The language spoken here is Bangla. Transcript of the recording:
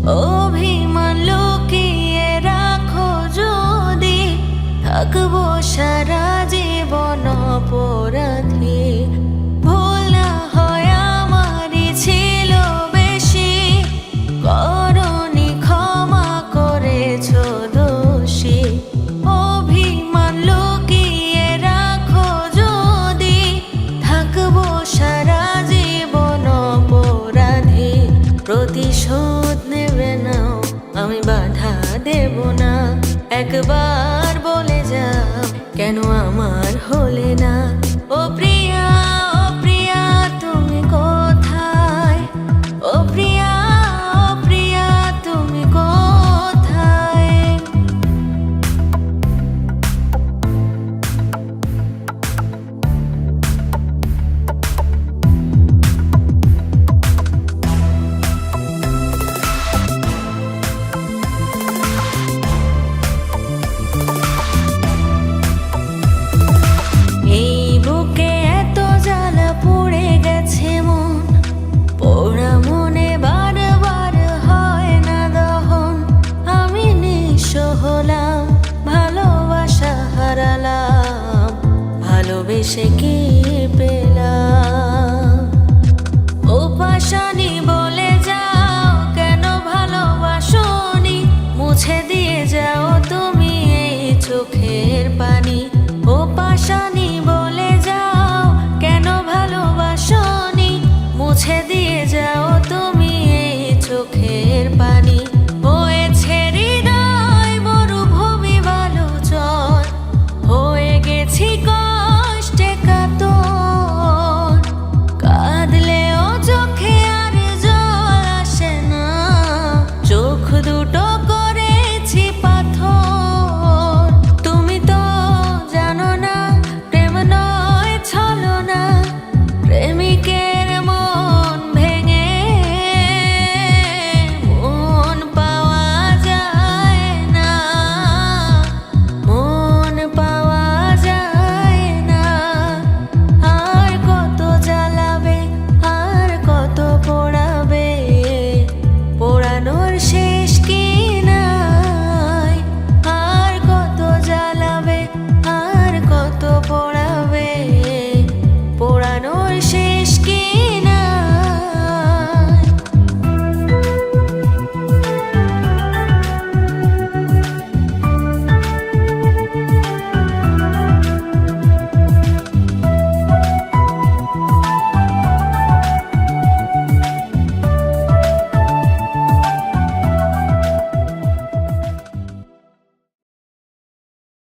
অভিমান লুকিয়ে রাখো যদি, থাকবো সারা জীবন অপরাধী। ভুল না হয় আমারই ছিল বেশি, করনি ক্ষমা করেছো দোষী। অভিমান লুকিয়ে রাখো যদি, থাকবো সারা জীবন অপরাধী। প্রতিশোধ নেবে নাও, আমি বাধা দেব না। একবার বলে যাও, কেন আমার হলে না? ও প্রিয়া, ও প্রিয়া তুমি কোথায়? ও প্রিয়া, ও প্রিয়া তুমি কোথায়? এই বুকে এত জ্বালা পড়ে গেছে মন, পোড়া মনে বারবার হয় না দহন। আমি নিঃস্ব হলাম, ভালোবাসা হারালাম, ভালোবেসে কি